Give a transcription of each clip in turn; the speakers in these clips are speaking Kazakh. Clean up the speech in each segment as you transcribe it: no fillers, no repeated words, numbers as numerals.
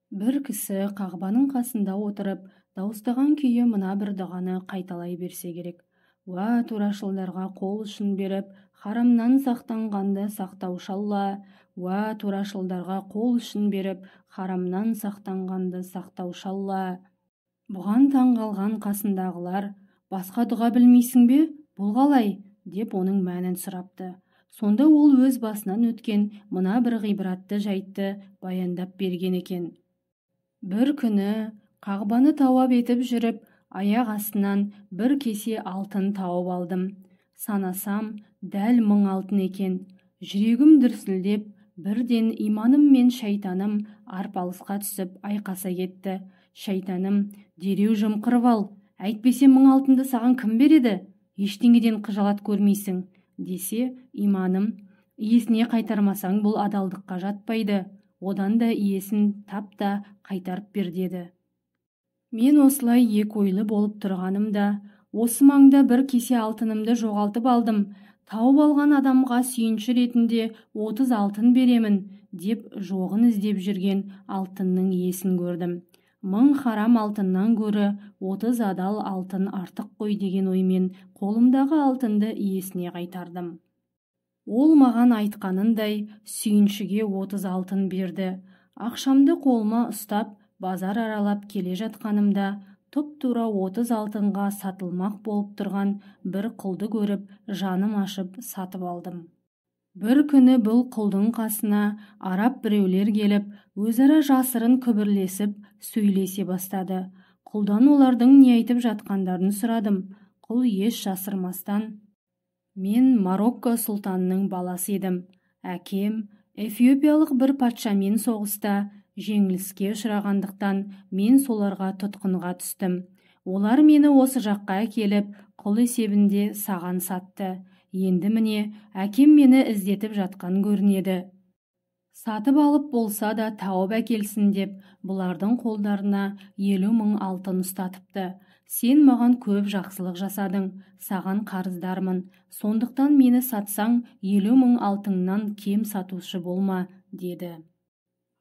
Бір кісі қағбаның қасында отырып, дауыстаған күйі мына бір дұғаны қайталай берсе керек. Уа турашылдарға қол ұшын беріп, харамнан сақтанғанды сақтаушы Алла. Уа турашылдарға қол ұшын беріп, харамнан сақтанғанды сақтаушы Алла. Бұған таң қалған қасындағылар, басқа дұға білмейсің бе? Бұл қалай? Деп оның мәнін сұрапты. Сонда ол өз басынан өткен мына бір ғибратты жайтты баяндап берген екен. Бір күні қағбаны тауап етіп жүріп, аяқ астынан бір кесе алтын тауып алдым. Санасам, дәл 1000 алтын екен. Жүрегім дүрсілдеп, бірден иманым мен шайтаным арпалысқа түсіп айқаса кетті. Шайтаным, дереу жымқырып ал, әйтпесе 1000 алтынды саған кім береді? Ештеңеден қыжалат көрмейсің, десе, иманым, иесіне қайтармасаң бұл адалдыққа жатпайды. Одан да иесін тап та қайтарып бер деді. Мен осылай екі ойлы болып тұрғанымда, осы маңда бір кесе алтынымды жоғалтып алдым. Тауып алған адамға сүйінші ретінде 30 алтын беремін, деп жоғын іздеп жүрген алтынның иесін көрдім. 1000 харам алтыннан гөрі 30 адал алтын артық қой деген оймен қолымдағы алтынды иесіне қайтардым. Ол маған айтқанындай сүйіншіге 30 алтын берді. Ақшамды қолыма ұстап, базар аралап келе жатқанымда, тұп-тура 30 алтынға сатылмақ болып тұрған бір құлды көріп, жаным ашып сатып алдым. Бір күні бұл құлдың қасына араб біреулер келіп, өзара жасырын күбірлесіп, сөйлесе бастады. Құлдан олардың не айтып жатқандарын сұрадым. Құл еш жасырмастан, мен Марокко сұлтанының баласы едім. Әкем эфиопиялық бір патшамен соғыста жеңіліске ұшырағандықтан мен соларға тұтқынға түстім. Олар мені осы жаққа әкеліп, құл есебінде саған сатты. Енді міне, әкем мені іздетіп жатқан көрінеді. Сатып алып болса да тауып әкелсін деп, бұлардың қолдарына 50 000 алтын ұстатыпты. Сен маған көп жақсылық жасадың, саған қарыздармын. Сондықтан мені сатсаң, 50 000 алтыннан кем сатушы болма, деді.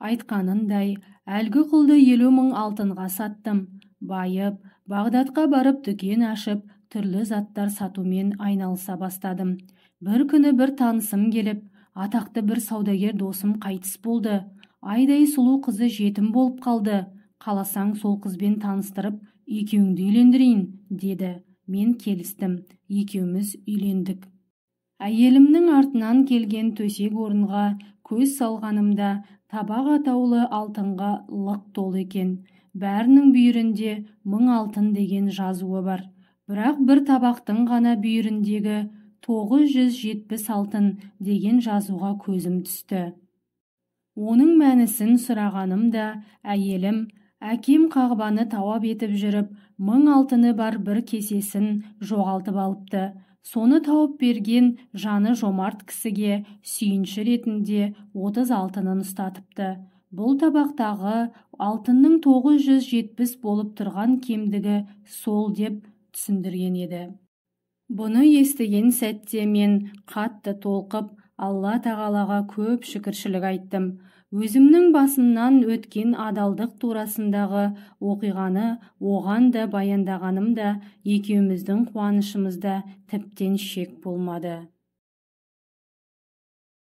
Айтқанындай, әлгі құлды 50 000 алтынға саттым. Байып, Бағдатқа барып дүкен ашып, түрлі заттар сатумен айналыса бастадым. Бір күні бір танысым келіп, атақты бір саудагер досым қайтыс болды. Айдай сұлу қызы жетім болып қалды. Қаласаң сол қызбен таныстырып, екеуіңді үйлендірейін, деді. Мен келістім. Екеуміз үйлендік. Әйелімнің артынан келген төсек орынға көз салғанымда, табақ атаулы алтынға лық толы екен. Бәрінің бүйірінде 1000 алтын деген жазуы бар. Бірақ бір табақтың ғана бүйіріндегі 970 алтын деген жазуға көзім түсті. Оның мәнісін сұрағанымда, әйелім, әкем қағбаны тауап етіп жүріп, 1000 алтыны бар бір кесесін жоғалтып алыпты. Соны тауып берген жаны жомарт кісіге сүйінші ретінде 30 алтынын ұстатыпты. Бұл табақтағы алтынның 970 болып тұрған кемдігі сол деп түсіндірген еді. Бұны естіген сәтте мен қатты толқып, Алла тағалаға көп шүкіршілік айттым. Өзімнің басымнан өткен адалдық турасындағы оқиғаны оған да баяндағанымда, екеуміздің қуанышымызда тіптен шек болмады.